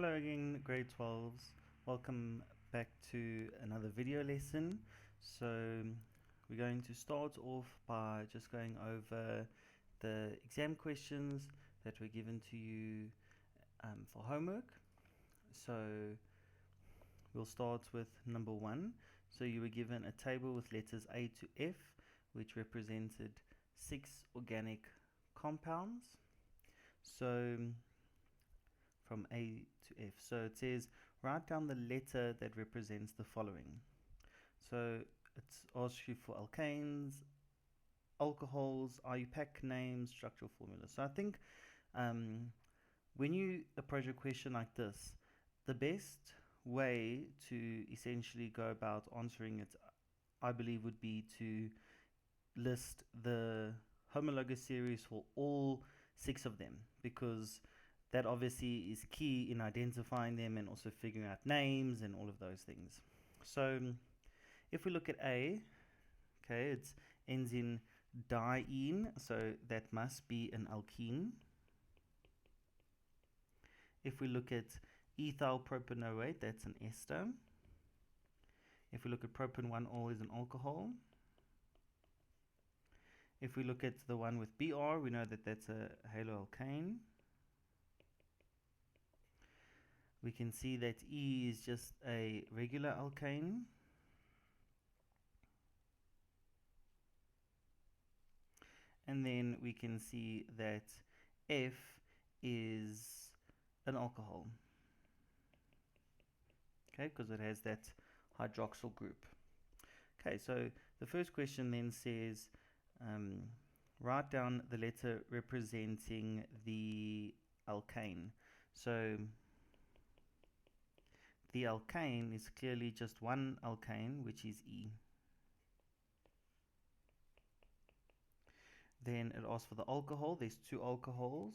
Hello again, grade 12s. Welcome back to another video lesson. So we're going to start off by just going over the exam questions that were given to you for homework. So we'll start with number 1. So you were given a table with letters A to F, which represented 6 organic compounds. So from A to F. So it says, write down the letter that represents the following. So it asks you for alkanes, alcohols, IUPAC names, structural formulas. So I think when you approach a question like this, the best way to essentially go about answering it, I believe, would be to list the homologous series for all 6 of them, because that obviously is key in identifying them and also figuring out names and all of those things. So if we look at A, okay, it ends in diene, so that must be an alkene. If we look at ethyl propanoate, that's an ester. If we look at propan-1-ol is an alcohol. If we look at the one with Br, we know that that's a haloalkane. We can see that E is just a regular alkane. And then we can see that F is an alcohol. Okay, because it has that hydroxyl group. Okay, so the first question then says, write down the letter representing the alkane. So the alkane is clearly just one alkane, which is E. Then it asks for the alcohol. There's 2 alcohols.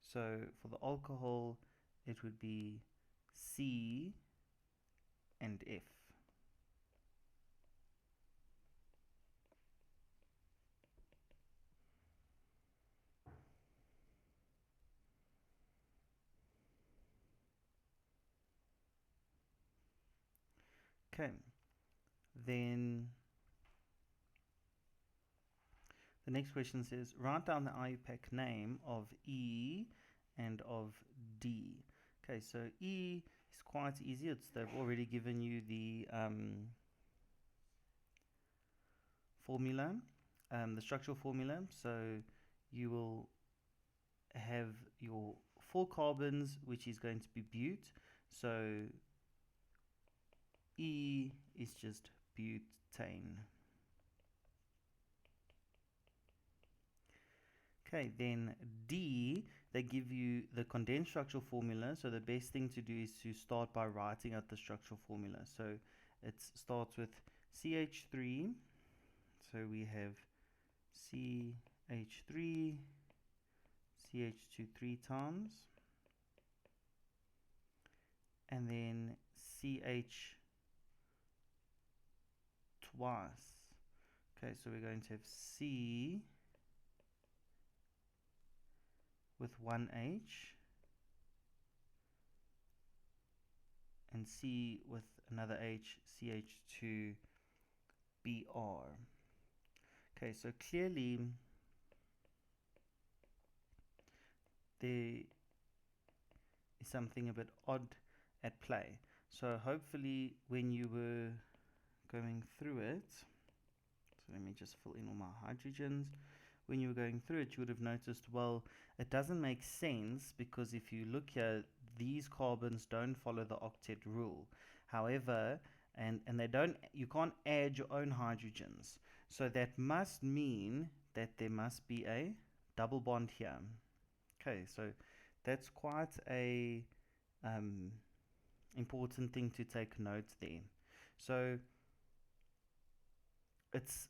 So for the alcohol, it would be C and F. Okay, then the next question says, write down the IUPAC name of E and of D. Okay, so E is quite easy. They've already given you the formula, the structural formula. So you will have your 4 carbons, which is going to be bute. So E is just butane. Okay, then D, they give you the condensed structural formula. So the best thing to do is to start by writing out the structural formula. So it starts with CH3. So we have CH3, CH2 3 times, and then CH twice. Okay, so we're going to have C with 1H and C with another H, CH2 Br. Okay, so clearly there is something a bit odd at play. So hopefully when you were going through it, so let me just fill in all my hydrogens. When you were going through it, you would have noticed, well, it doesn't make sense, because if you look here, these carbons don't follow the octet rule. However, and they don't, you can't add your own hydrogens. So that must mean that there must be a double bond here. Okay, so that's quite a important thing to take note there. So it's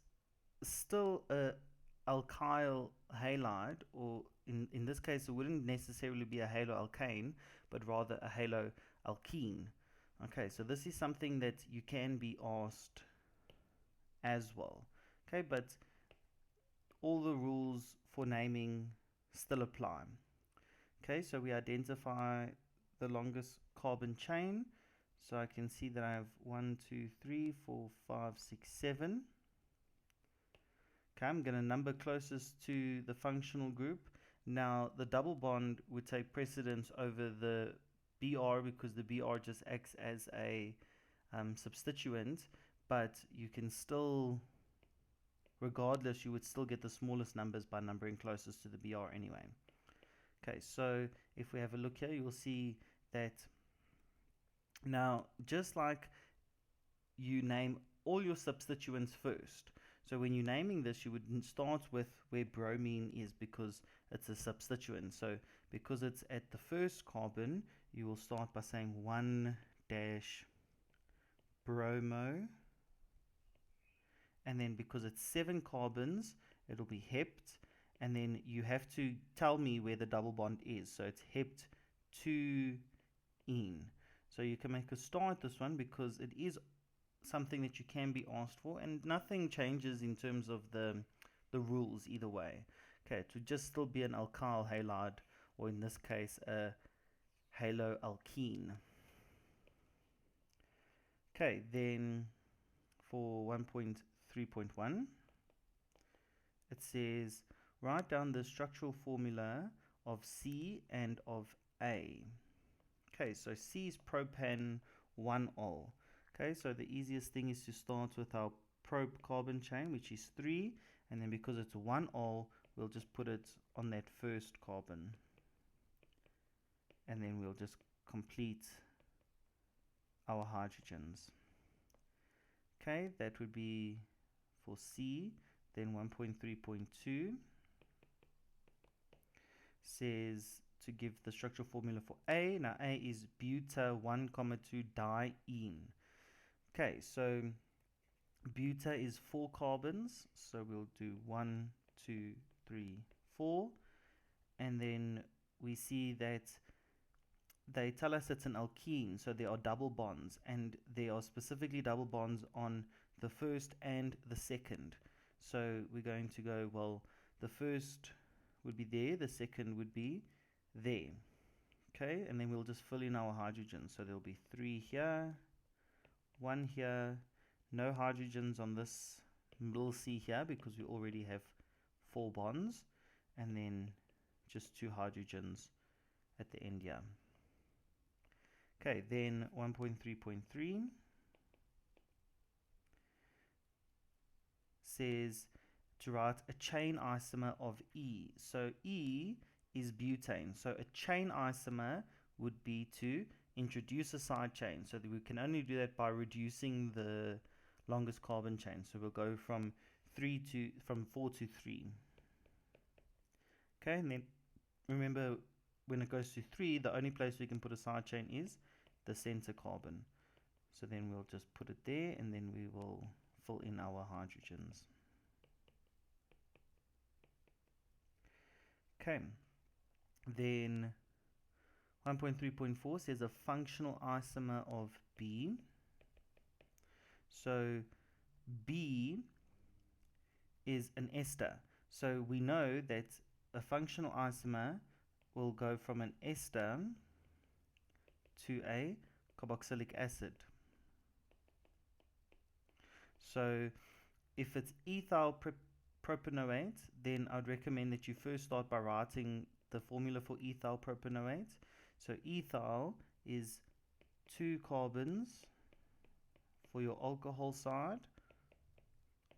still a alkyl halide, or in this case it wouldn't necessarily be a haloalkane, but rather a haloalkene. Okay, so this is something that you can be asked as well. Okay, but all the rules for naming still apply. Okay, so we identify the longest carbon chain. So I can see that I have 1, 2, 3, 4, 5, 6, 7. Okay, I'm going to number closest to the functional group. Now, the double bond would take precedence over the BR because the BR just acts as a substituent, but you can still, regardless, you would still get the smallest numbers by numbering closest to the BR anyway. Okay, so if we have a look here, you'll see that now, just like you name all your substituents first. So when you're naming this, you would start with where bromine is because it's a substituent. So because it's at the first carbon, you will start by saying 1 dash bromo. And then because it's 7 carbons, it'll be hept. And then you have to tell me where the double bond is. So it's hept 2-ene. So you can make a star at this one because it is something that you can be asked for, and nothing changes in terms of the rules either way. Okay, it would just still be an alkyl halide, or in this case a haloalkene. Okay, then for 1.3.1 it says write down the structural formula of C and of A. Okay, so C is propan 1-ol. Okay, so the easiest thing is to start with our prop carbon chain, which is 3, and then because it's 1-ol, we'll just put it on that first carbon. And then we'll just complete our hydrogens. Okay, that would be for C. Then 1.3.2 says to give the structural formula for A. Now A is buta 1,2 diene. Okay, so buta is 4 carbons, so we'll do 1, 2, 3, 4, and then we see that they tell us it's an alkene, so there are double bonds, and there are specifically double bonds on the first and the second. So we're going to go, well, the first would be there, the second would be there. Okay, and then we'll just fill in our hydrogens. So there'll be 3 here, 1 here, no hydrogens on this middle C here because we already have 4 bonds, and then just 2 hydrogens at the end here. Okay, then 1.3.3 says to write a chain isomer of E. So E is butane. So a chain isomer would be to introduce a side chain. So that we can only do that by reducing the longest carbon chain. So we'll go from 4 to 3. Okay, and then remember when it goes to 3, the only place we can put a side chain is the center carbon. So then we'll just put it there, and then we will fill in our hydrogens. Okay, then 1.3.4 says a functional isomer of B. So B is an ester. So we know that a functional isomer will go from an ester to a carboxylic acid. So if it's ethyl propanoate, then I'd recommend that you first start by writing the formula for ethyl propanoate. So ethyl is 2 carbons for your alcohol side,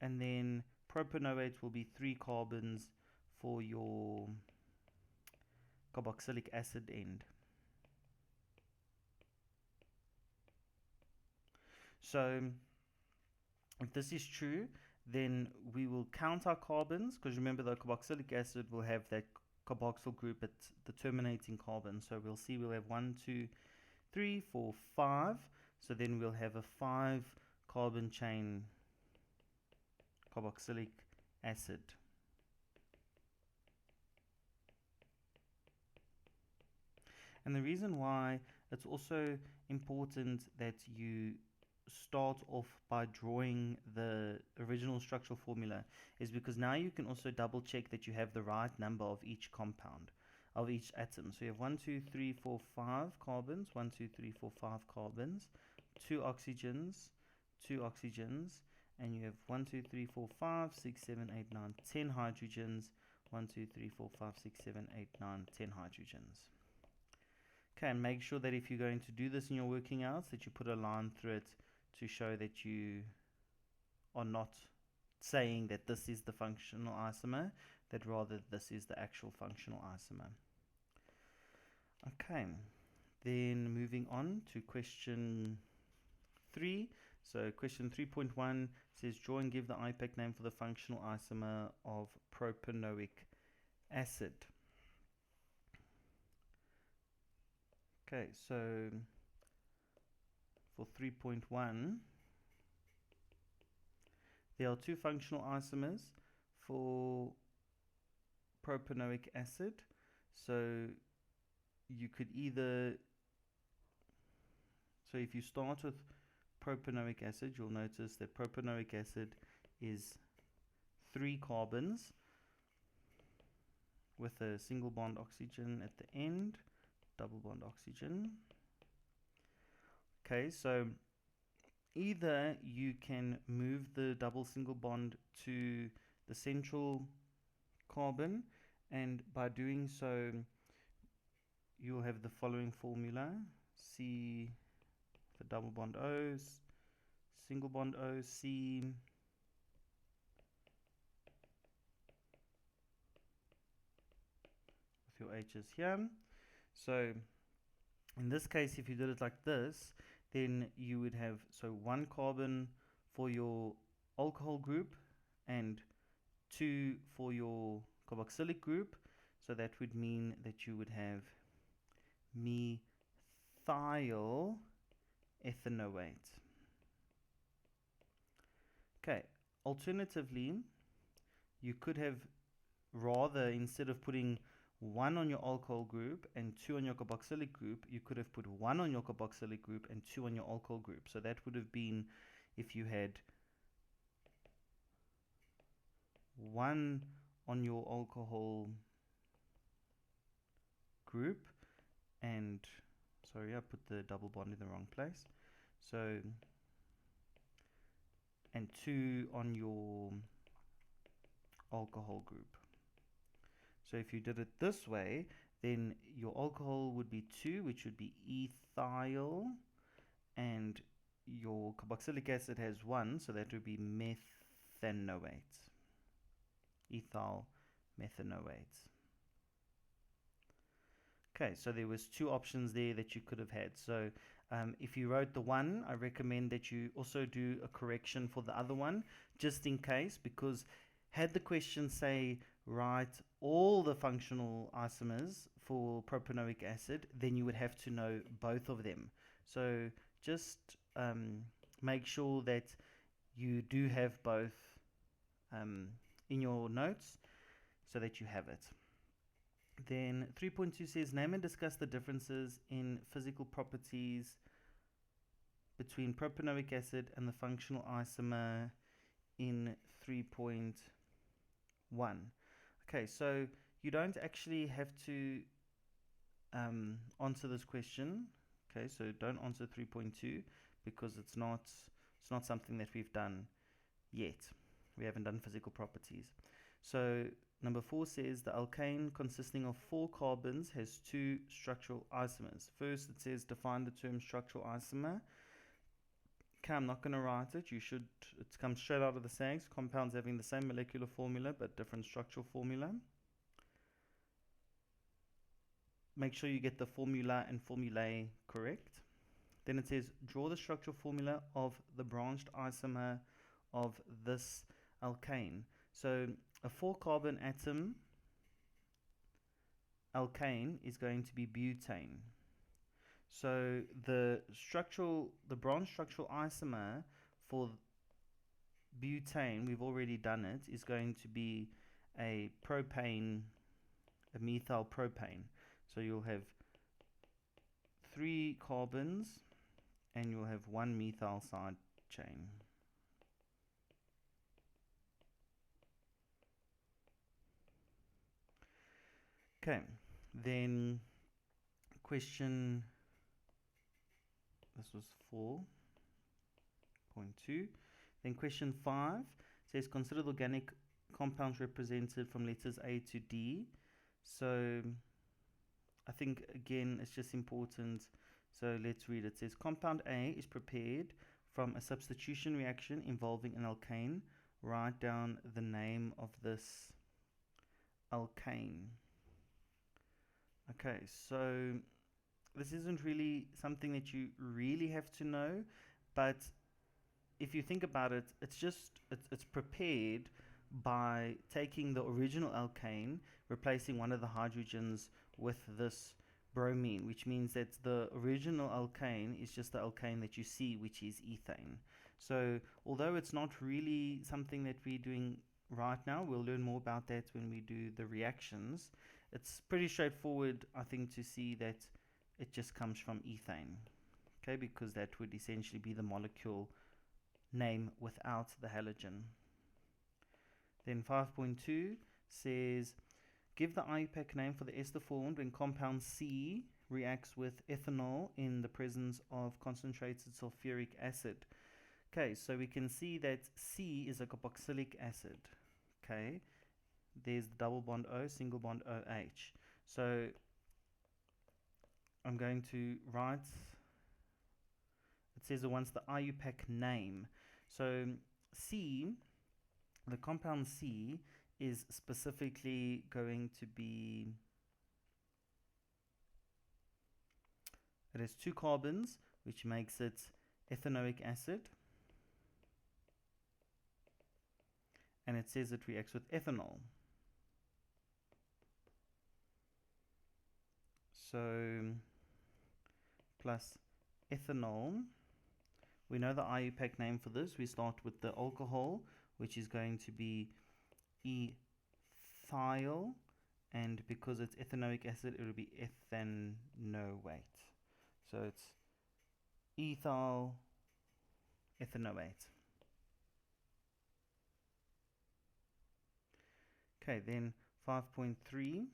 and then propanoate will be 3 carbons for your carboxylic acid end. So if this is true, then we will count our carbons, because remember the carboxylic acid will have that carboxyl group at the terminating carbon. So we'll see we'll have 1, 2, 3, 4, 5. So then we'll have a 5 carbon chain carboxylic acid. And the reason why it's also important that you start off by drawing the original structural formula is because now you can also double check that you have the right number of each compound, of each atom. So you have 1, 2, 3, 4, 5 carbons, 1, 2, 3, 4, 5 carbons, 2 oxygens, 2 oxygens, and you have 1, 2, 3, 4, 5, 6, 7, 8, 9, 10 hydrogens, 1, 2, 3, 4, 5, 6, 7, 8, 9, 10 hydrogens. Okay, and make sure that if you're going to do this in your working outs, that you put a line through it to show that you are not saying that this is the functional isomer, that rather this is the actual functional isomer. Okay, then moving on to question 3. So question 3.1 says draw and give the IUPAC name for the functional isomer of propanoic acid. Okay, so for 3.1, there are 2 functional isomers for propanoic acid. So you could either, so if you start with propanoic acid, you'll notice that propanoic acid is 3 carbons with a single bond oxygen at the end, double bond oxygen. Okay, so either you can move the double single bond to the central carbon, and by doing so you'll have the following formula: C for double bond O's, single bond O, C, with your H's here. So in this case, if you did it like this, then you would have 1 carbon for your alcohol group and 2 for your carboxylic group. So that would mean that you would have methyl ethanoate. Okay, alternatively, you could have rather, instead of putting 1 on your alcohol group and 2 on your carboxylic group, you could have put 1 on your carboxylic group and 2 on your alcohol group. So that would have been, if you had 1 on your alcohol group and, sorry, I put the double bond in the wrong place. So, and 2 on your alcohol group. So if you did it this way, then your alcohol would be 2, which would be ethyl, and your carboxylic acid has 1, so that would be methanoate. Ethyl methanoate. Okay, so there was 2 options there that you could have had. So if you wrote the 1, I recommend that you also do a correction for the other one, just in case, because had the question say write all the functional isomers for propanoic acid, then you would have to know both of them. So just make sure that you do have both in your notes so that you have it. Then 3.2 says name and discuss the differences in physical properties between propanoic acid and the functional isomer in 3.1. Okay, so you don't actually have to answer this question. Okay, so don't answer 3.2 because it's not something that we've done yet. We haven't done physical properties. So number 4 says the alkane consisting of 4 carbons has 2 structural isomers. First it says define the term structural isomer. Okay, I'm not going to write it. It comes straight out of the SAGs. Compounds having the same molecular formula but different structural formula. Make sure you get the formula and formulae correct. Then it says draw the structural formula of the branched isomer of this alkane. So a 4 carbon atom alkane is going to be butane. So the branch structural isomer for butane, we've already done it, is going to be a methyl propane. So you'll have 3 carbons and you'll have one methyl side chain. Okay, then question, this was 4.2. Then question 5 says consider the organic compounds represented from letters A to D. So I think again it's just important. So let's read. It says compound A is prepared from a substitution reaction involving an alkane. Write down the name of this alkane. Okay, so this isn't really something that you really have to know, but if you think about it, it's prepared by taking the original alkane, replacing one of the hydrogens with this bromine, which means that the original alkane is just the alkane that you see, which is ethane. So although it's not really something that we're doing right now, we'll learn more about that when we do the reactions. It's pretty straightforward, I think, to see that it just comes from ethane, okay, because that would essentially be the molecule name without the halogen. Then 5.2 says give the IUPAC name for the ester formed when compound C reacts with ethanol in the presence of concentrated sulfuric acid. Okay, so we can see that C is a carboxylic acid. Okay, there's the double bond O, single bond OH. So I'm going to write, it says it wants the IUPAC name. So C, the compound C is specifically going to be, it has 2 carbons, which makes it ethanoic acid. And it says it reacts with ethanol. So plus ethanol. We know the IUPAC name for this. We start with the alcohol, which is going to be ethyl, and because it's ethanoic acid, it will be ethanoate. So it's ethyl ethanoate. Okay, then 5.3.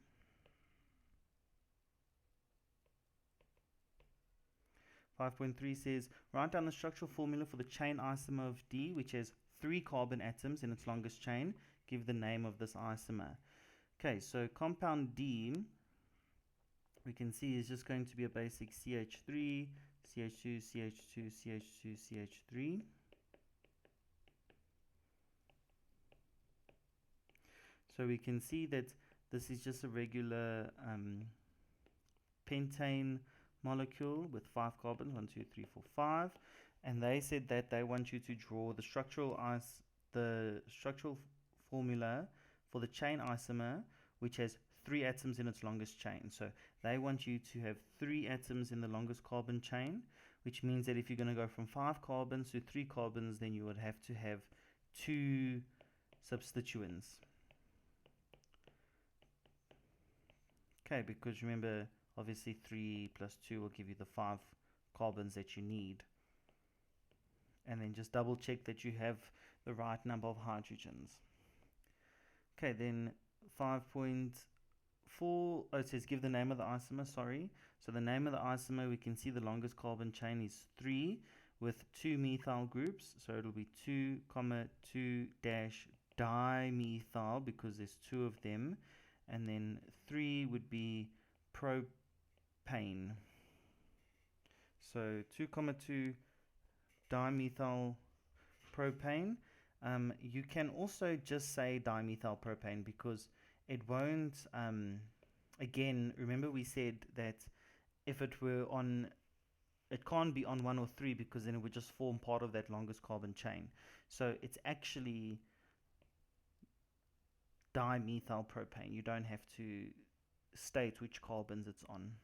5.3 says, write down the structural formula for the chain isomer of D, which has 3 carbon atoms in its longest chain. Give the name of this isomer. Okay, so compound D, we can see is just going to be a basic CH3, CH2, CH2, CH2, CH3. So we can see that this is just a regular pentane molecule with 5 carbons, 1, 2, 3, 4, 5, and they said that they want you to draw the structural formula for the chain isomer, which has 3 atoms in its longest chain. So they want you to have 3 atoms in the longest carbon chain, which means that if you're going to go from 5 carbons to 3 carbons, then you would have to have 2 substituents. Okay, because remember, obviously 3 plus 2 will give you the 5 carbons that you need. And then just double check that you have the right number of hydrogens. Okay, then 5.4, it says give the name of the isomer, sorry. So the name of the isomer, we can see the longest carbon chain is 3 with 2 methyl groups. So it'll be 2, 2 dash dimethyl because there's 2 of them. And then 3 would be propane. So 2, 2 dimethyl propane. You can also just say dimethyl propane because it won't, again, remember we said that if it were on, it can't be on 1 or 3 because then it would just form part of that longest carbon chain. So it's actually dimethyl propane. You don't have to state which carbons it's on.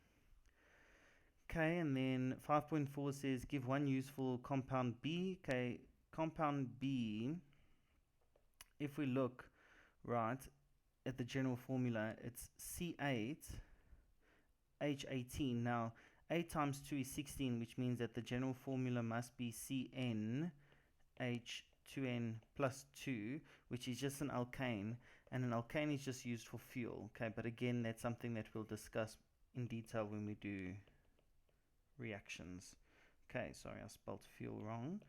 Okay, and then 5.4 says give one useful compound B. Okay, compound B, if we look right at the general formula, it's C8H18. Now 8 times 2 is 16, which means that the general formula must be CnH2n plus 2, which is just an alkane, and an alkane is just used for fuel. Okay, but again, that's something that we'll discuss in detail when we do reactions. Okay, sorry, I spelled fuel wrong.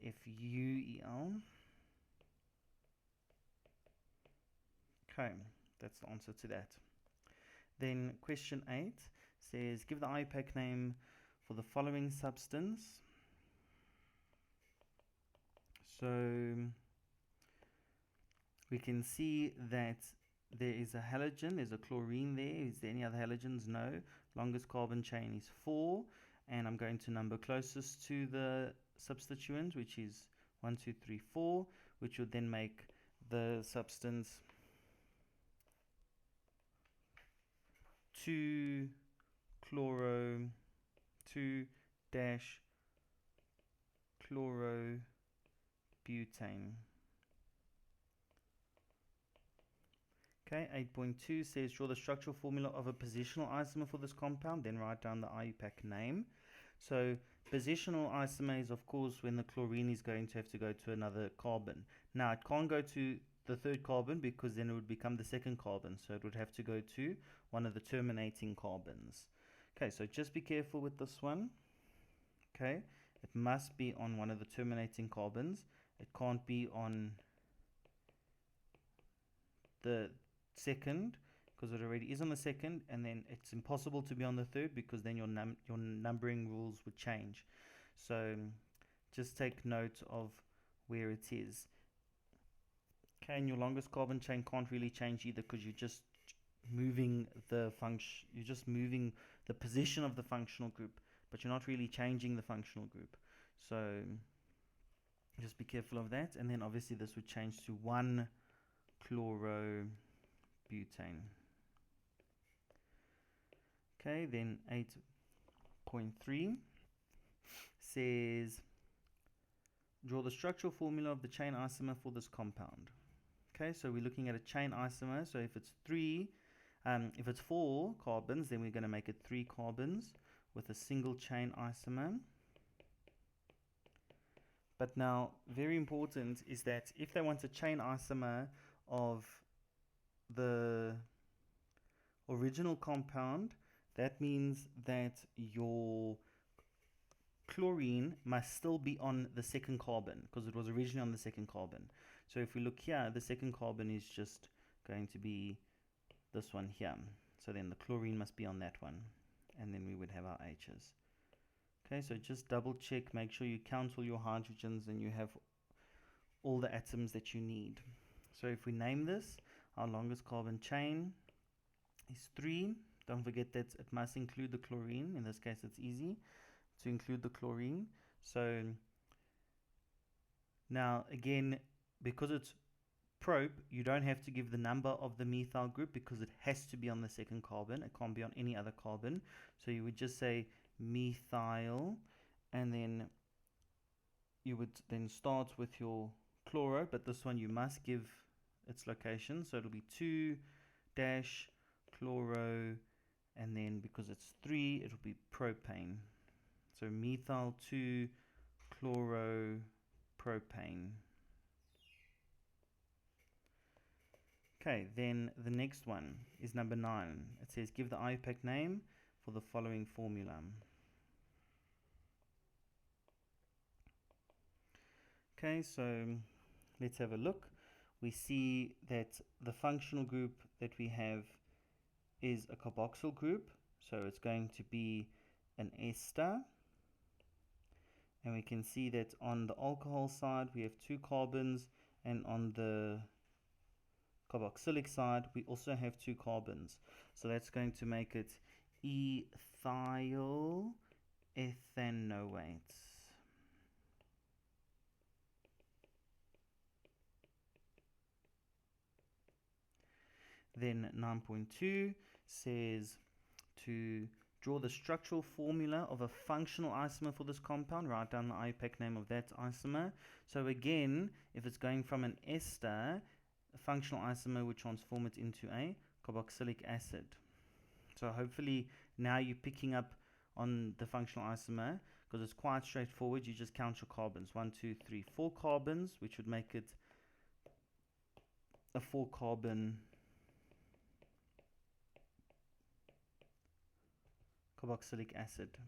It's F-U-E-L. Okay, that's the answer to that. Then question 8 says, give the IUPAC name for the following substance. So we can see that there is a halogen, there's a chlorine there. Is there any other halogens? No. Longest carbon chain is 4, and I'm going to number closest to the substituent, which is 1, 2, 3, 4, which would then make the substance 2 chloro 2 dash chlorobutane. Okay, 8.2 says draw the structural formula of a positional isomer for this compound, then write down the IUPAC name. So positional isomer is of course when the chlorine is going to have to go to another carbon. Now it can't go to the third carbon because then it would become the second carbon, so it would have to go to one of the terminating carbons. Okay, so just be careful with this one. Okay, it must be on one of the terminating carbons. It can't be on the second because it already is on the second, and then it's impossible to be on the third because then your numbering rules would change. So just take note of where it is. Okay, and your longest carbon chain can't really change either because you're just moving the function, you're just moving the position of the functional group, but you're not really changing the functional group. So just be careful of that. And then obviously this would change to 1 chlorobutane. Okay, then 8.3 says draw the structural formula of the chain isomer for this compound. Okay, so we're looking at a chain isomer. So if it's 4 carbons, then we're going to make it 3 carbons with a single chain isomer. But now, very important is that if they want a chain isomer of the original compound, that means that your chlorine must still be on the second carbon because it was originally on the second carbon. So if we look here, the second carbon is just going to be this one here. So then the chlorine must be on that one, and then we would have our H's. Okay, so just double check, make sure you count all your hydrogens and you have all the atoms that you need. So if we name this, our longest carbon chain is 3. Don't forget that it must include the chlorine. In this case, it's easy to include the chlorine. So now again, because it's prop, you don't have to give the number of the methyl group because it has to be on the second carbon. It can't be on any other carbon. So you would just say methyl, and then you would then start with your chloro, but this one you must give its location. So it'll be 2 dash chloro, and then because it's 3, it'll be propane. So methyl 2 chloropropane. Okay, then the next one is number 9. It says give the IUPAC name for the following formula. Okay, so let's have a look. We see that the functional group that we have is a carboxyl group, so it's going to be an ester. And we can see that on the alcohol side we have 2 carbons, and on the carboxylic side we also have 2 carbons. So that's going to make it ethyl ethanoate. Then 9.2 says to draw the structural formula of a functional isomer for this compound. Write down the IUPAC name of that isomer. So again, if it's going from an ester, a functional isomer would transform it into a carboxylic acid. So hopefully now you're picking up on the functional isomer, because it's quite straightforward. You just count your carbons: 1, 2, 3, 4 carbons, which would make it a 4-carbon carboxylic acid.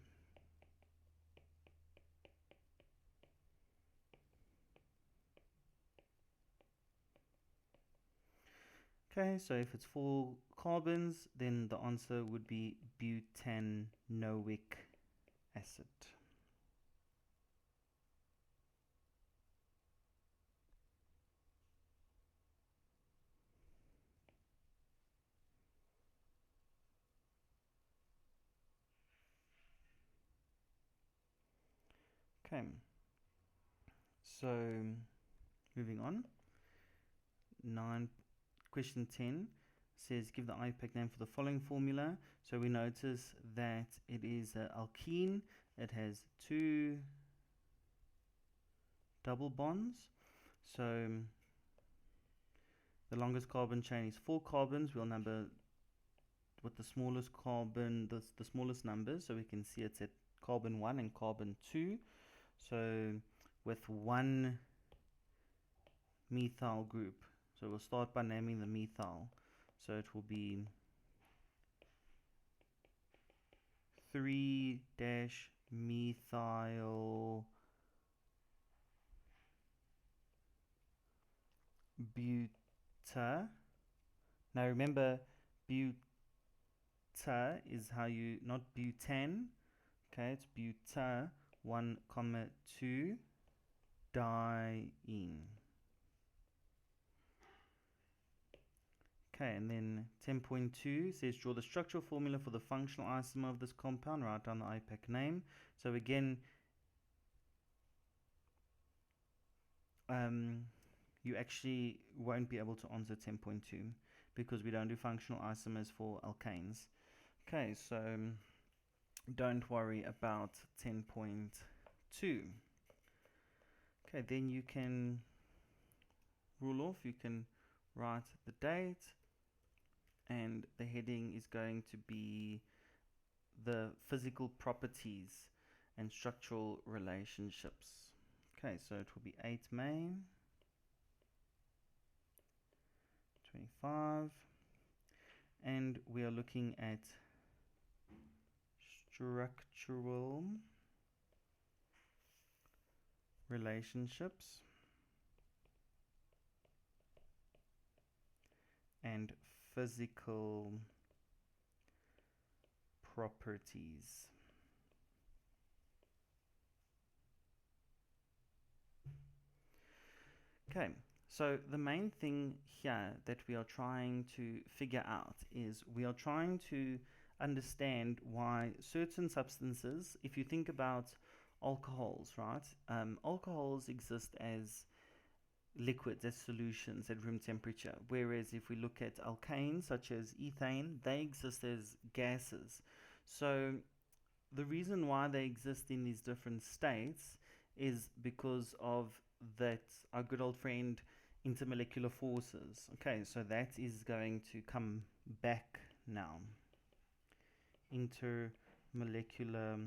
Okay, so if it's 4 carbons, then the answer would be butanoic acid. Okay, so moving on. 9, question 10 says give the IUPAC name for the following formula. So we notice that it is an alkene. It has 2 double bonds. So the longest carbon chain is 4 carbons. We'll number with the smallest carbon, the smallest numbers, so we can see it's at carbon 1 and carbon 2. So with 1 methyl group, so we'll start by naming the methyl. So it will be 3-methyl buta. Now remember, buta is how you, not butane. Okay, it's buta 1,2 diene. Okay, and then 10.2 says draw the structural formula for the functional isomer of this compound. Write down the IUPAC name. So again, you actually won't be able to answer 10.2 because we don't do functional isomers for alkanes. Okay, so don't worry about 10.2. Okay, then you can rule off, you can write the date, and the heading is going to be the physical properties and structural relationships. Okay, so it will be 8 May 25, and we are looking at structural relationships and physical properties. Okay, so the main thing here that we are trying to figure out is we are trying to understand why certain substances, if you think about alcohols, right? Alcohols exist as liquids, as solutions at room temperature, whereas if we look at alkanes such as ethane, they exist as gases. So the reason why they exist in these different states is because of that our good old friend intermolecular forces. Okay, so that is going to come back now. Intermolecular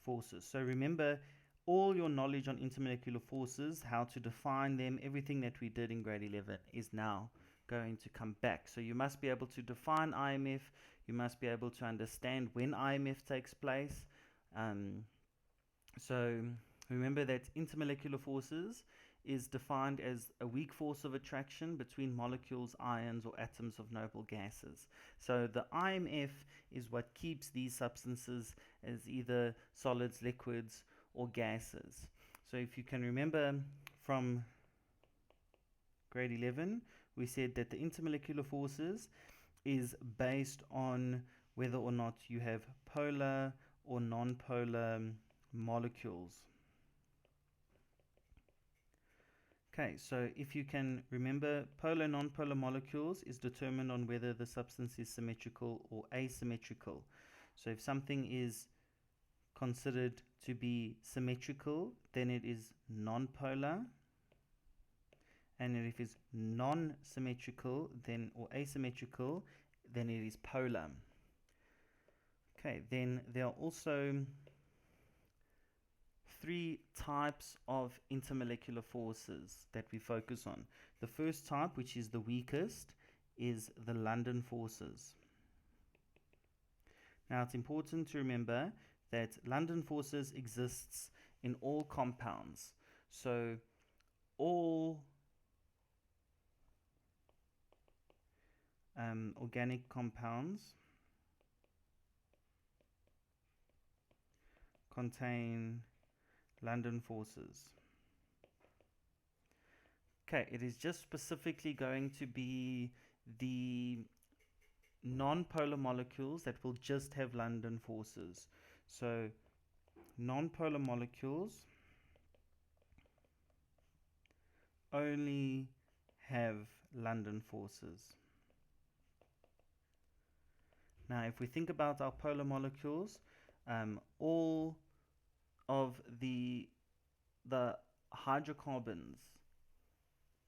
forces. So remember, all your knowledge on intermolecular forces, how to define them, everything that we did in grade 11 is now going to come back. So you must be able to define IMF, you must be able to understand when IMF takes place. So remember that intermolecular forces is defined as a weak force of attraction between molecules, ions, or atoms of noble gases. So the IMF is what keeps these substances as either solids, liquids, or gases. So if you can remember from grade 11, we said that the intermolecular forces is based on whether or not you have polar or non-polar molecules. Okay, so if you can remember, polar and non-polar molecules is determined on whether the substance is symmetrical or asymmetrical. So if something is considered to be symmetrical, then it is non-polar, and if it's non-symmetrical then or asymmetrical, then it is polar. Okay, then there are also three types of intermolecular forces that we focus on. The first type, which is the weakest, is the London forces. Now it's important to remember that London forces exists in all compounds. So all organic compounds contain London forces. Okay, it is just specifically going to be the non-polar molecules that will just have London forces. So non-polar molecules only have London forces. Now, if we think about our polar molecules, all of the hydrocarbons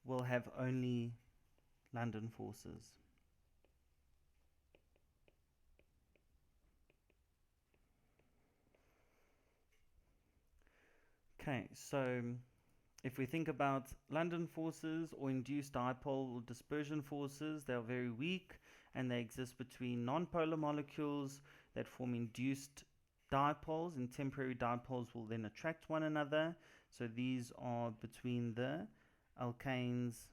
will have only London forces. Okay, so if we think about London forces or induced dipole or dispersion forces, they are very weak and they exist between non-polar molecules that form induced dipoles, and temporary dipoles will then attract one another. So these are between the alkanes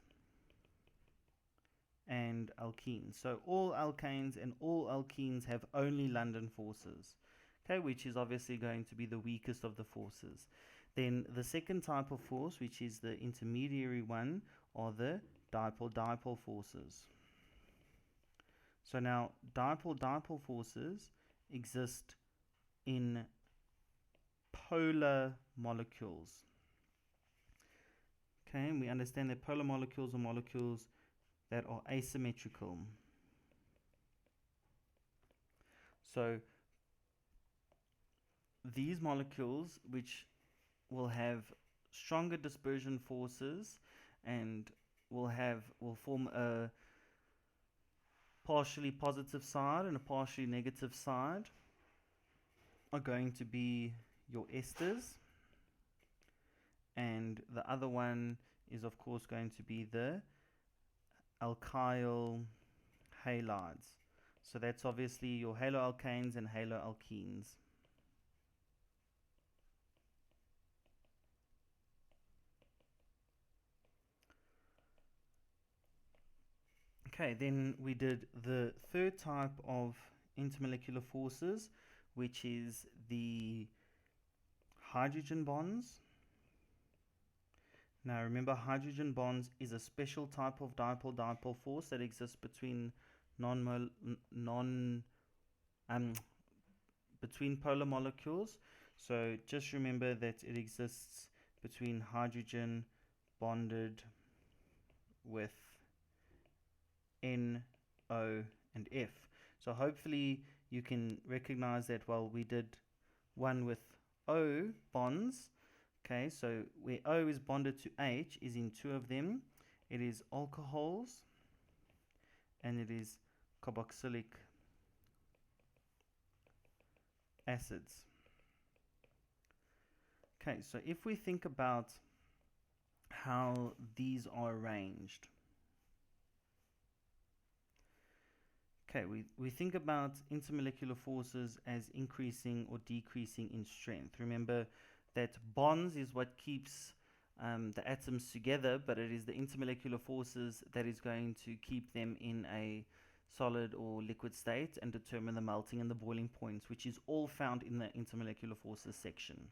and alkenes. So all alkanes and all alkenes have only London forces, okay, which is obviously going to be the weakest of the forces. Then the second type of force, which is the intermediary one, are the dipole-dipole forces. So now dipole-dipole forces exist in polar molecules. Okay, and we understand that polar molecules are molecules that are asymmetrical. So these molecules, which will have stronger dispersion forces and will form a partially positive side and a partially negative side, are going to be your esters, and the other one is of course going to be the alkyl halides. So that's obviously your haloalkanes and haloalkenes. Okay, then we did the third type of intermolecular forces, which is the hydrogen bonds. Now remember, hydrogen bonds is a special type of dipole-dipole force that exists between between polar molecules. So just remember that it exists between hydrogen bonded with N, O, and F. So hopefully you can recognize that while we did one with O bonds, okay, so where O is bonded to H is in two of them. It is alcohols and it is carboxylic acids. Okay, so if we think about how these are arranged, okay, we think about intermolecular forces as increasing or decreasing in strength. Remember that bonds is what keeps the atoms together, but it is the intermolecular forces that is going to keep them in a solid or liquid state and determine the melting and the boiling points, which is all found in the intermolecular forces section.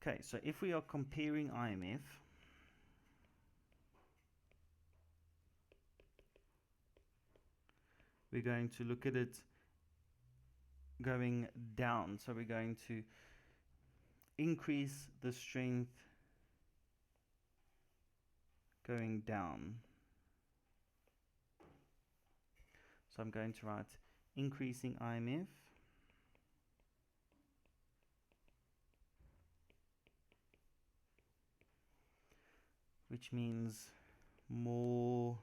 Okay, so if we are comparing IMF, we're going to look at it going down. So we're going to increase the strength going down. So I'm going to write increasing IMF which means more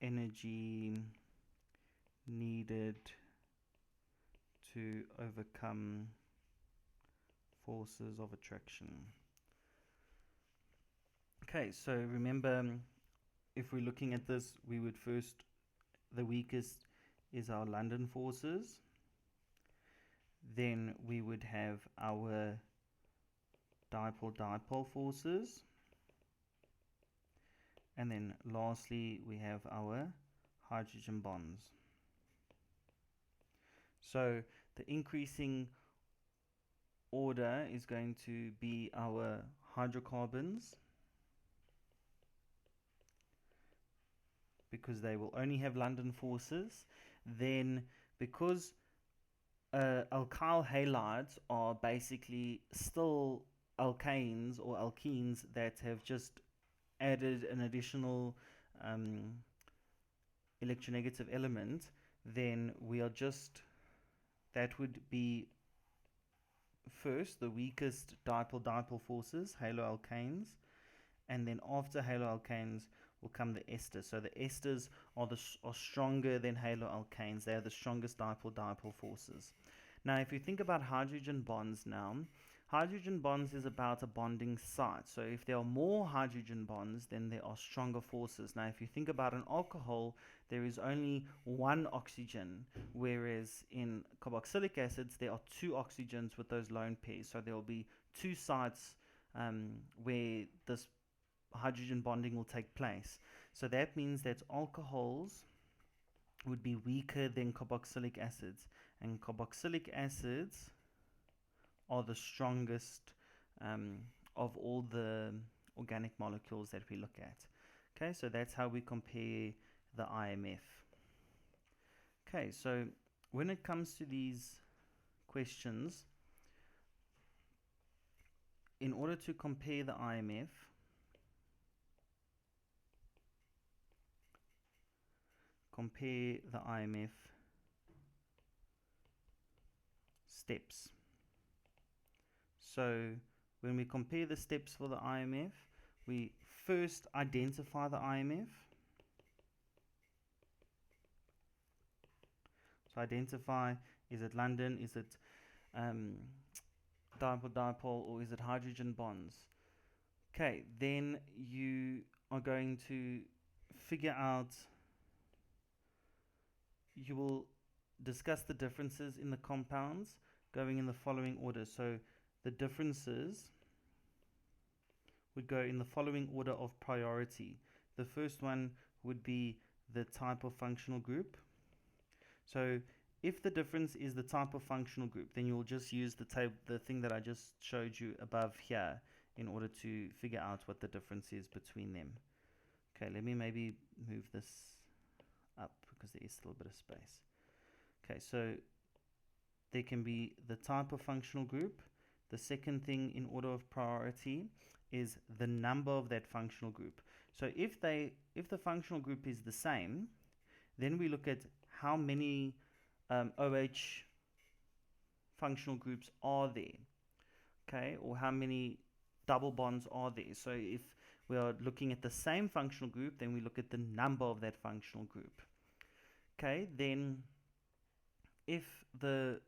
energy needed to overcome forces of attraction. Okay, so remember, if we're looking at this, we would first, the weakest is our London forces. Then we would have our dipole-dipole forces. And then lastly, we have our hydrogen bonds. So the increasing order is going to be our hydrocarbons, because they will only have London forces. Then because alkyl halides are basically still alkanes or alkenes that have just added an additional electronegative element, then we are just, that would be first the weakest dipole-dipole forces, haloalkanes, and then after haloalkanes will come the esters. So the esters are stronger than haloalkanes. They are the strongest dipole-dipole forces. Now, if you think about hydrogen bonds now, hydrogen bonds is about a bonding site. So if there are more hydrogen bonds, then there are stronger forces. Now, if you think about an alcohol, there is only one oxygen, whereas in carboxylic acids, there are two oxygens with those lone pairs. So there will be two sites where this hydrogen bonding will take place. So that means that alcohols would be weaker than carboxylic acids, and carboxylic acids are the strongest of all the organic molecules that we look at. Okay, so that's how we compare the IMF. Okay, so when it comes to these questions, in order to compare the IMF, steps. So when we compare the steps for the IMF, we first identify the IMF. So identify, is it London, is it dipole-dipole, or is it hydrogen bonds? Okay, then you are going to figure out, you will discuss the differences in the compounds going in the following order. So the differences would go in the following order of priority. The first one would be the type of functional group. So if the difference is the type of functional group, then you'll just use the thing that I just showed you above here in order to figure out what the difference is between them. Okay, let me maybe move this up because there is still a bit of space. Okay, so there can be the type of functional group. The second thing in order of priority is the number of that functional group. So if the functional group is the same, then we look at how many OH functional groups are there, okay, or how many double bonds are there. So if we are looking at the same functional group, then we look at the number of that functional group. Okay, then if the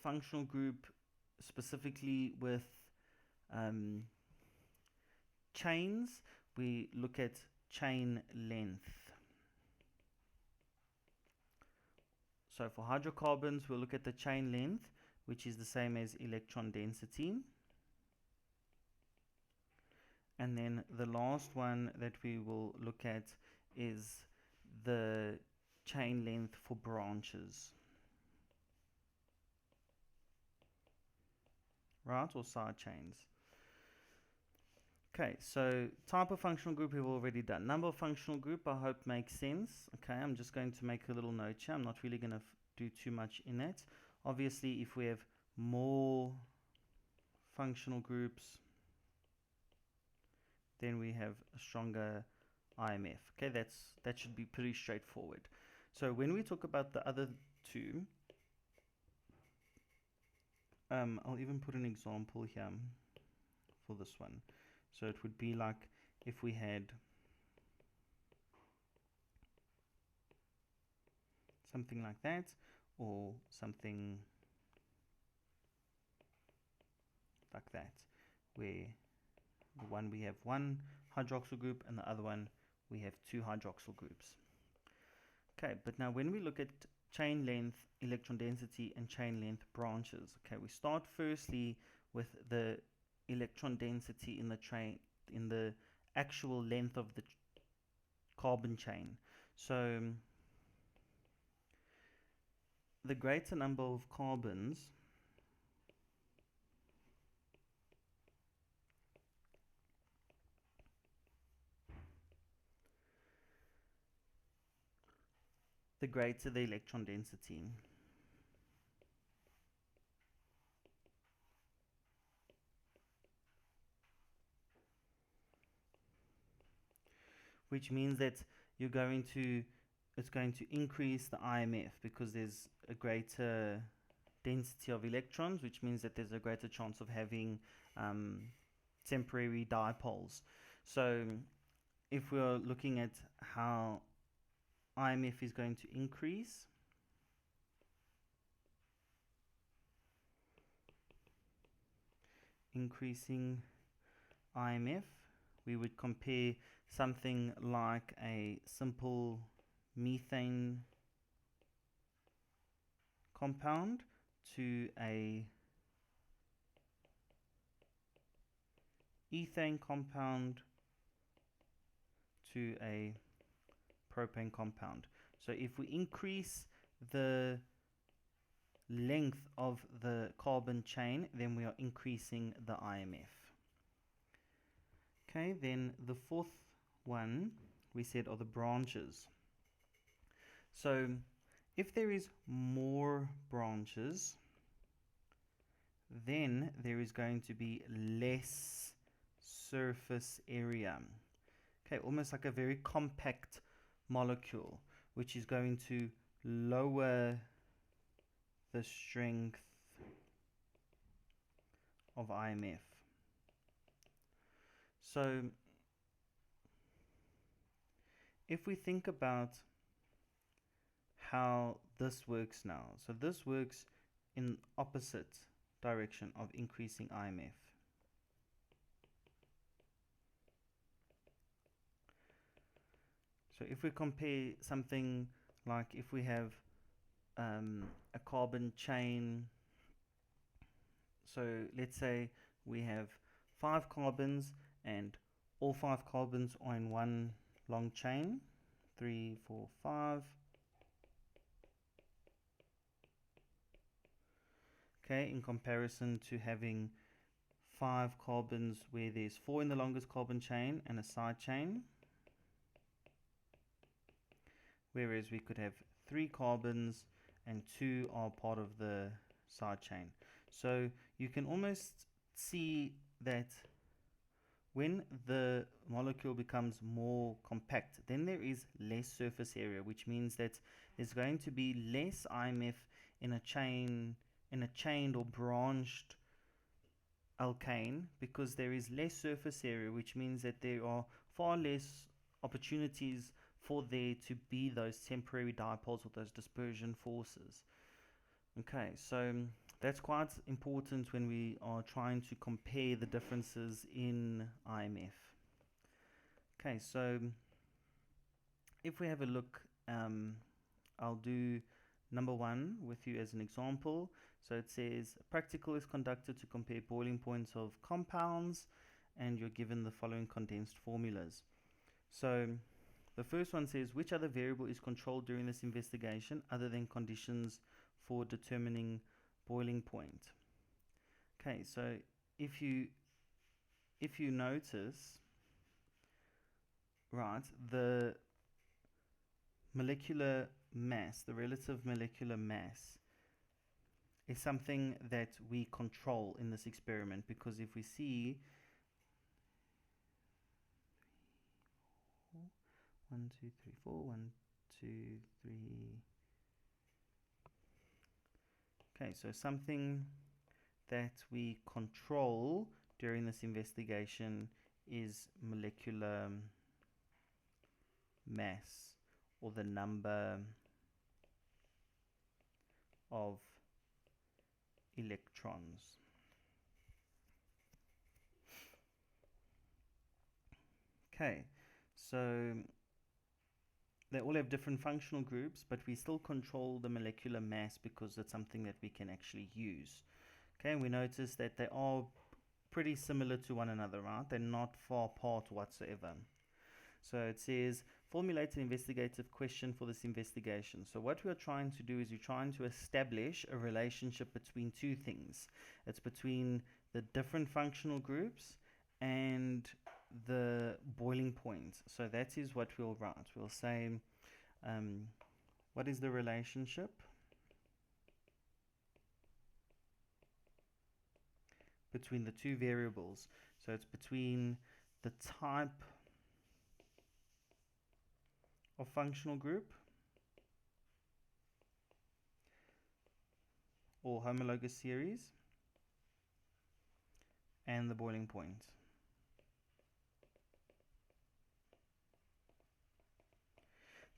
functional group specifically with chains, we look at chain length. So for hydrocarbons, we'll look at the chain length, which is the same as electron density. And then the last one that we will look at is the chain length for branches, right, or side chains. Okay, so type of functional group we've already done. Number of functional group, I hope makes sense. Okay, I'm just going to make a little note here. I'm not really going to do too much in that. Obviously, if we have more functional groups, then we have a stronger IMF. Okay, that should be pretty straightforward. So when we talk about the other two, I'll even put an example here for this one. So it would be like if we had something like that, or something like that, where the one we have one hydroxyl group and the other one we have two hydroxyl groups. Okay, but now when we look at chain length, electron density, and chain length branches, okay, we start firstly with the electron density in the actual length of the carbon chain. So the greater number of carbons, the greater the electron density. Which means that it's going to increase the IMF because there's a greater density of electrons, which means that there's a greater chance of having temporary dipoles. So if we're looking at how IMF is going to increase, increasing IMF, we would compare something like a simple methane compound to a ethane compound to a propane compound. So if we increase the length of the carbon chain, then we are increasing the IMF. Okay, then the fourth one we said are the branches. So if there is more branches, then there is going to be less surface area. Okay, almost like a very compact molecule, which is going to lower the strength of IMF. So if we think about how this works now, so this works in opposite direction of increasing IMF. So if we compare something like if we have a carbon chain, so let's say we have 5 carbons and all 5 carbons are in one long chain, 3, 4, 5. Okay, in comparison to having 5 carbons where there's 4 in the longest carbon chain and a side chain. Whereas we could have 3 carbons and 2 are part of the side chain. So you can almost see that when the molecule becomes more compact, then there is less surface area, which means that there's going to be less IMF in a chained or branched alkane, because there is less surface area, which means that there are far less opportunities for there to be those temporary dipoles or those dispersion forces. Okay, so that's quite important when we are trying to compare the differences in IMF. Okay, so if we have a look, I'll do number 1 with you as an example. So it says, a practical is conducted to compare boiling points of compounds, and you're given the following condensed formulas. So the first one says, which other variable is controlled during this investigation other than conditions for determining boiling point? Okay, so if you notice, right, the molecular mass, the relative molecular mass, is something that we control in this experiment, because if we see 1, 2, 3, 4, 1, 2, 3. Okay, so something that we control during this investigation is molecular mass, or the number of electrons. Okay, so they all have different functional groups, but we still control the molecular mass because it's something that we can actually use. Okay, and we notice that they are pretty similar to one another, right? They're not far apart whatsoever. So it says, formulate an investigative question for this investigation. So what we're trying to do is you're trying to establish a relationship between two things. It's between the different functional groups and the boiling point. So that is what we'll write. We'll say, what is the relationship between the two variables? So it's between the type of functional group or homologous series and the boiling point.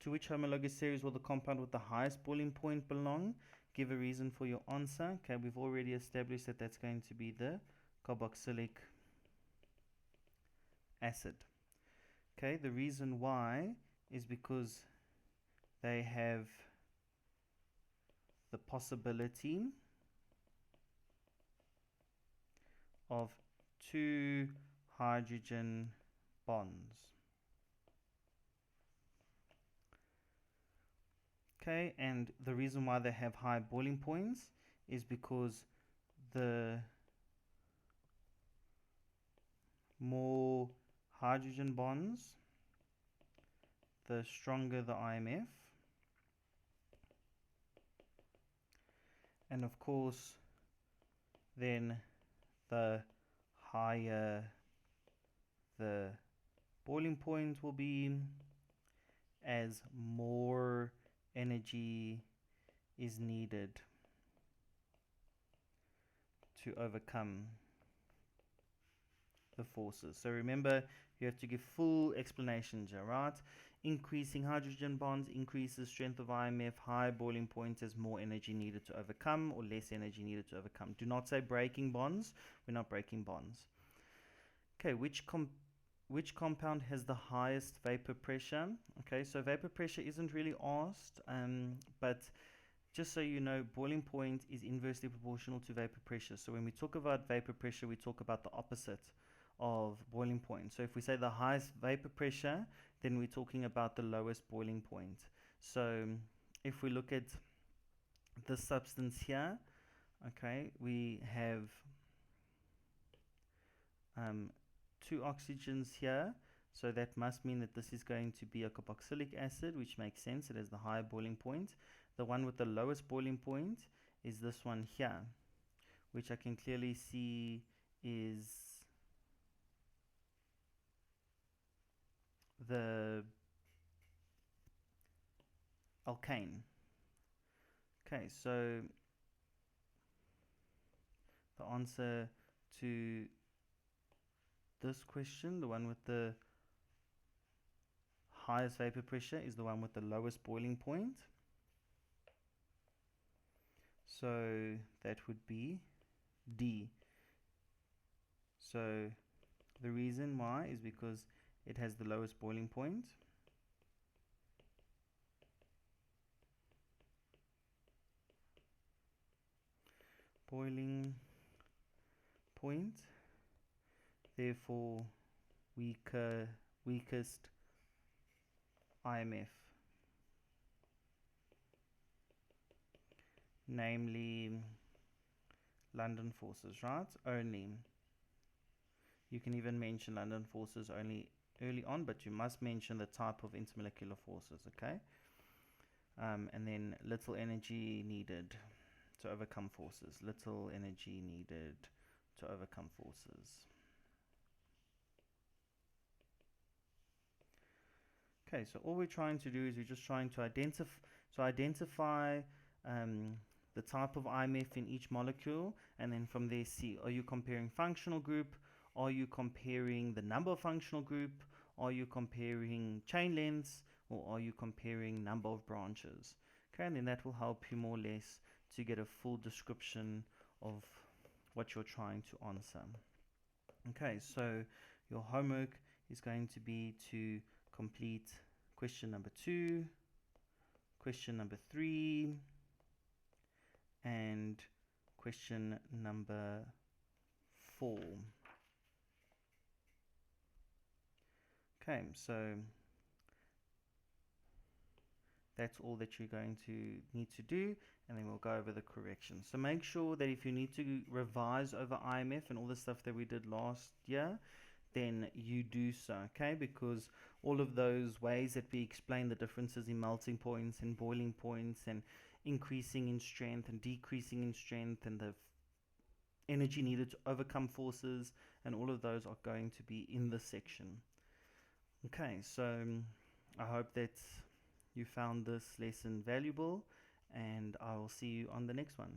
To which homologous series will the compound with the highest boiling point belong? Give a reason for your answer. Okay, we've already established that that's going to be the carboxylic acid. Okay, the reason why is because they have the possibility of two hydrogen bonds. Okay, and the reason why they have high boiling points is because the more hydrogen bonds, the stronger the IMF. And of course, then the higher the boiling point will be, as more energy is needed to overcome the forces. So remember, you have to give full explanations here, right? Increasing hydrogen bonds increases strength of IMF, high boiling point as more energy needed to overcome, or less energy needed to overcome. Do not say breaking bonds. We're not breaking bonds. Okay, which compound has the highest vapor pressure? Okay, so vapor pressure isn't really asked, but just so you know, boiling point is inversely proportional to vapor pressure. So when we talk about vapor pressure, we talk about the opposite of boiling point. So if we say the highest vapor pressure, then we're talking about the lowest boiling point. So if we look at this substance here, okay, we have two oxygens here, so that must mean that this is going to be a carboxylic acid, which makes sense. It has the higher boiling point. The one with the lowest boiling point is this one here, which I can clearly see is the alkane. Okay, so the answer to this question, the one with the highest vapor pressure, is the one with the lowest boiling point. So that would be D. So the reason why is because it has the lowest boiling point. Boiling point, therefore weakest IMF, namely London forces, right? Only. You can even mention London forces only early on, but you must mention the type of intermolecular forces, okay? And then little energy needed to overcome forces. Little energy needed to overcome forces. Okay, so all we're trying to do is we're just trying to identify the type of IMF in each molecule, and then from there see, are you comparing functional group? Are you comparing the number of functional group? Are you comparing chain lengths? Or are you comparing number of branches? Okay, and then that will help you more or less to get a full description of what you're trying to answer. Okay, so your homework is going to be to complete question number 2, question number 3, and question number 4. Okay, so that's all that you're going to need to do, and then we'll go over the corrections. So make sure that if you need to revise over IMF and all the stuff that we did last year, then you do so, okay? Because all of those ways that we explain the differences in melting points and boiling points and increasing in strength and decreasing in strength and the energy needed to overcome forces, and all of those are going to be in this section. Okay, so I hope that you found this lesson valuable, and I will see you on the next one.